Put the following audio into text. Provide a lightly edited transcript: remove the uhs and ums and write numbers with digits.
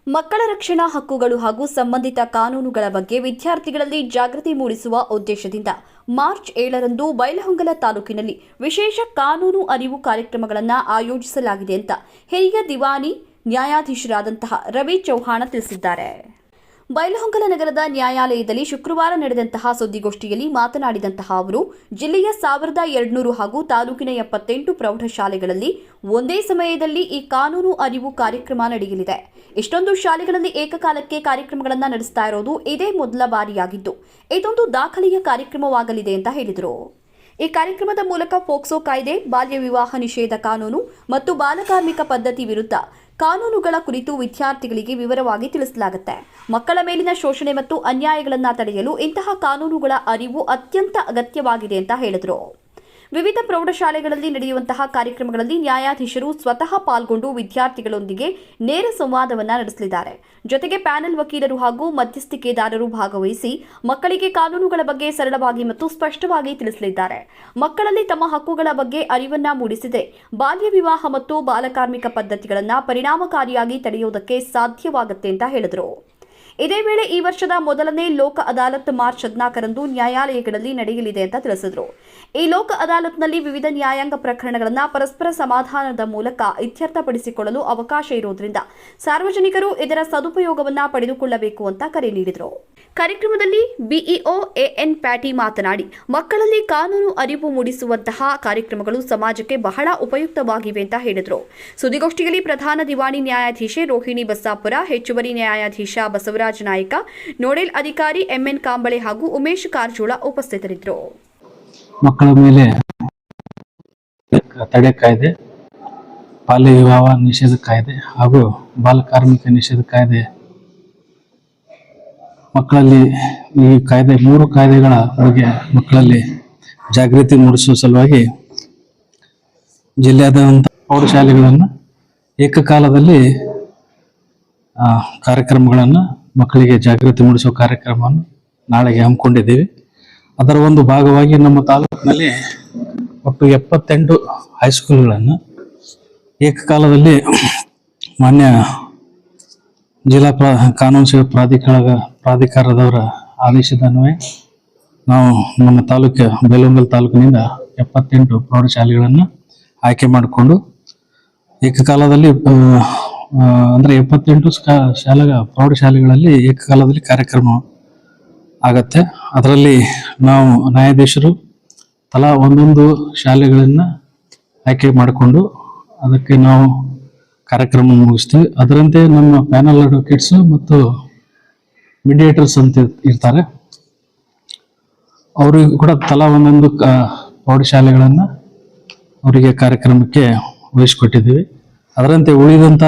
ಮಕ್ಕಳ ರಕ್ಷಣಾ ಹಕ್ಕುಗಳು ಹಾಗೂ ಸಂಬಂಧಿತ ಕಾನೂನುಗಳ ಬಗ್ಗೆ ವಿದ್ಯಾರ್ಥಿಗಳಲ್ಲಿ ಜಾಗೃತಿ ಮೂಡಿಸುವ ಉದ್ದೇಶದಿಂದ ಮಾರ್ಚ್ 7ರಂದು ಬೈಲಹೊಂಗಲ ತಾಲೂಕಿನಲ್ಲಿ ವಿಶೇಷ ಕಾನೂನು ಅರಿವು ಕಾರ್ಯಕ್ರಮಗಳನ್ನು ಆಯೋಜಿಸಲಾಗಿದೆ ಅಂತ ಹಿರಿಯ ದಿವಾನಿ ನ್ಯಾಯಾಧೀಶರಾದಂತಹ ರವಿ ಚೌಹಾಣ ತಿಳಿಸಿದ್ದಾರೆ. ಬೈಲಹೊಂಗಲ ನಗರದ ನ್ಯಾಯಾಲಯದಲ್ಲಿ ಶುಕ್ರವಾರ ನಡೆದಂತಹ ಸುದ್ದಿಗೋಷ್ಠಿಯಲ್ಲಿ ಮಾತನಾಡಿದಂತಹ ಅವರು, ಜಿಲ್ಲೆಯ 1200 ಹಾಗೂ ತಾಲೂಕಿನ 78 ಪ್ರೌಢಶಾಲೆಗಳಲ್ಲಿ ಒಂದೇ ಸಮಯದಲ್ಲಿ ಈ ಕಾನೂನು ಅರಿವು ಕಾರ್ಯಕ್ರಮ ನಡೆಯಲಿದೆ. ಇಷ್ಟೊಂದು ಶಾಲೆಗಳಲ್ಲಿ ಏಕಕಾಲಕ್ಕೆ ಕಾರ್ಯಕ್ರಮಗಳನ್ನು ನಡೆಸ್ತಾ ಇರೋದು ಇದೇ ಮೊದಲ ಬಾರಿಯಾಗಿದ್ದು, ಇದೊಂದು ದಾಖಲೆಯ ಕಾರ್ಯಕ್ರಮವಾಗಲಿದೆ ಅಂತ ಹೇಳಿದರು. ಈ ಕಾರ್ಯಕ್ರಮದ ಮೂಲಕ ಪೋಕ್ಸೋ ಕಾಯ್ದೆ, ಬಾಲ್ಯ ವಿವಾಹ ನಿಷೇಧ ಕಾನೂನು ಮತ್ತು ಬಾಲಕಾರ್ಮಿಕ ಪದ್ಧತಿ ವಿರುದ್ಧ ಕಾನೂನುಗಳ ಕುರಿತು ವಿದ್ಯಾರ್ಥಿಗಳಿಗೆ ವಿವರವಾಗಿ ತಿಳಿಸಲಾಗುತ್ತೆ. ಮಕ್ಕಳ ಮೇಲಿನ ಶೋಷಣೆ ಮತ್ತು ಅನ್ಯಾಯಗಳನ್ನು ತಡೆಯಲು ಇಂತಹ ಕಾನೂನುಗಳ ಅರಿವು ಅತ್ಯಂತ ಅಗತ್ಯವಾಗಿದೆ ಅಂತ ಹೇಳಿದರು. ವಿವಿಧ ಪ್ರೌಢಶಾಲೆಗಳಲ್ಲಿ ನಡೆಯುವಂತಹ ಕಾರ್ಯಕ್ರಮಗಳಲ್ಲಿ ನ್ಯಾಯಾಧೀಶರು ಸ್ವತಃ ಪಾಲ್ಗೊಂಡು ವಿದ್ಯಾರ್ಥಿಗಳೊಂದಿಗೆ ನೇರ ಸಂವಾದವನ್ನು ನಡೆಸಲಿದ್ದಾರೆ. ಜೊತೆಗೆ ಪ್ಯಾನೆಲ್ ವಕೀಲರು ಹಾಗೂ ಮಧ್ಯಸ್ಥಿಕೆದಾರರು ಭಾಗವಹಿಸಿ ಮಕ್ಕಳಿಗೆ ಕಾನೂನುಗಳ ಬಗ್ಗೆ ಸರಳವಾಗಿ ಮತ್ತು ಸ್ಪಷ್ಟವಾಗಿ ತಿಳಿಸಲಿದ್ದಾರೆ. ಮಕ್ಕಳಲ್ಲಿ ತಮ್ಮ ಹಕ್ಕುಗಳ ಬಗ್ಗೆ ಅರಿವನ್ನ ಮೂಡಿಸಿದೆ ಬಾಲ್ಯ ವಿವಾಹ ಮತ್ತು ಬಾಲಕಾರ್ಮಿಕ ಪದ್ಧತಿಗಳನ್ನು ಪರಿಣಾಮಕಾರಿಯಾಗಿ ತಡೆಯುವುದಕ್ಕೆ ಸಾಧ್ಯವಾಗುತ್ತೆ ಅಂತ ಹೇಳಿದರು. ಇದೇ ವೇಳೆ ಈ ವರ್ಷದ ಮೊದಲನೇ ಲೋಕ ಅದಾಲತ್ ಮಾರ್ಚ್ 14ರಂದು ನ್ಯಾಯಾಲಯಗಳಲ್ಲಿ ನಡೆಯಲಿದೆ ಅಂತ ತಿಳಿಸಿದರು. ಈ ಲೋಕ ಅದಾಲತ್ನಲ್ಲಿ ವಿವಿಧ ನ್ಯಾಯಾಂಗ ಪ್ರಕರಣಗಳನ್ನು ಪರಸ್ಪರ ಸಮಾಧಾನದ ಮೂಲಕ ಇತ್ಯರ್ಥಪಡಿಸಿಕೊಳ್ಳಲು ಅವಕಾಶ ಇರುವುದರಿಂದ ಸಾರ್ವಜನಿಕರು ಇದರ ಸದುಪಯೋಗವನ್ನು ಪಡೆದುಕೊಳ್ಳಬೇಕು ಅಂತ ಕರೆ ನೀಡಿದರು. ಕಾರ್ಯಕ್ರಮದಲ್ಲಿ ಬಿಇಒ ಎಎನ್ ಪ್ಯಾಟಿ ಮಾತನಾಡಿ, ಮಕ್ಕಳಲ್ಲಿ ಕಾನೂನು ಅರಿವು ಮೂಡಿಸುವಂತಹ ಕಾರ್ಯಕ್ರಮಗಳು ಸಮಾಜಕ್ಕೆ ಬಹಳ ಉಪಯುಕ್ತವಾಗಿವೆ ಅಂತ ಹೇಳಿದರು. ಸುದ್ದಿಗೋಷ್ಠಿಯಲ್ಲಿ ಪ್ರಧಾನ ದಿವಾಣಿ ನ್ಯಾಯಾಧೀಶೆ ರೋಹಿಣಿ ಬಸ್ಸಾಪುರ, ಹೆಚ್ಚುವರಿ ನ್ಯಾಯಾಧೀಶ ಬಸವರಾಜ ನಾಯ್ಕ, ನೋಡೆಲ್ ಅಧಿಕಾರಿ ಎಂಎನ್ ಕಾಂಬಳೆ ಹಾಗೂ ಉಮೇಶ್ ಕಾರಜೋಳ ಉಪಸ್ಥಿತರಿದ್ದರು. ಮಕ್ಕಳ ಮೇಲೆ ತಡೆ ಕಾಯ್ದೆ, ಬಾಲ್ಯ ವಿವಾಹ ನಿಷೇಧ ಕಾಯ್ದೆ ಹಾಗೂ ಬಾಲಕಾರ್ಮಿಕ ನಿಷೇಧ ಕಾಯ್ದೆ, ಮಕ್ಕಳಲ್ಲಿ ಈ ಕಾಯ್ದೆ 3 ಕಾಯ್ದೆಗಳ ಬಗ್ಗೆ ಮಕ್ಕಳಲ್ಲಿ ಜಾಗೃತಿ ಮೂಡಿಸುವ ಸಲುವಾಗಿ ಜಿಲ್ಲೆಯಾದ್ಯಂತ ಪ್ರೌಢಶಾಲೆಗಳನ್ನು ಏಕಕಾಲದಲ್ಲಿ ಕಾರ್ಯಕ್ರಮಗಳನ್ನು ಮಕ್ಕಳಿಗೆ ಜಾಗೃತಿ ಮೂಡಿಸುವ ಕಾರ್ಯಕ್ರಮವನ್ನು ನಾಳೆಗೆ ಹಮ್ಮಿಕೊಂಡಿದ್ದೀವಿ. ಅದರ ಒಂದು ಭಾಗವಾಗಿ ನಮ್ಮ ತಾಲೂಕಿನಲ್ಲಿ ಒಟ್ಟು 78 ಹೈಸ್ಕೂಲ್ಗಳನ್ನು ಏಕಕಾಲದಲ್ಲಿ ಮಾನ್ಯ ಜಿಲ್ಲಾ ಕಾನೂನು ಸೇವಾ ಪ್ರಾಧಿಕಾರದವರ ಆದೇಶದ ಅನ್ವಯ ನಾವು ನಮ್ಮ ಬೈಲಹೊಂಗಲ ತಾಲೂಕಿನಿಂದ 78 ಪ್ರೌಢಶಾಲೆಗಳನ್ನು ಆಯ್ಕೆ ಮಾಡಿಕೊಂಡು ಏಕಕಾಲದಲ್ಲಿ ಅಂದರೆ 78 ಪ್ರೌಢಶಾಲೆಗಳಲ್ಲಿ ಏಕಕಾಲದಲ್ಲಿ ಕಾರ್ಯಕ್ರಮ ಆಗತ್ತೆ. ಅದರಲ್ಲಿ ನಾವು ನ್ಯಾಯಾಧೀಶರು ತಲಾ ಒಂದೊಂದು ಶಾಲೆಗಳನ್ನು ಆಯ್ಕೆ ಮಾಡಿಕೊಂಡು ಅದಕ್ಕೆ ನಾವು ಕಾರ್ಯಕ್ರಮ ಮುಗಿಸ್ತೀವಿ. ಅದರಂತೆ ನಮ್ಮ ಪ್ಯಾನಲ್ ಅಡ್ವೊಕೇಟ್ಸ್ ಮತ್ತು ಮೀಡಿಯೇಟರ್ಸ್ ಅಂತ ಇರ್ತಾರೆ, ಅವರಿಗೂ ಕೂಡ ತಲಾ ಒಂದೊಂದು ಪ್ರೌಢಶಾಲೆಗಳನ್ನು ಅವರಿಗೆ ಕಾರ್ಯಕ್ರಮಕ್ಕೆ ವಹಿಸಿಕೊಟ್ಟಿದ್ದೀವಿ. ಅದರಂತೆ ಉಳಿದಂಥ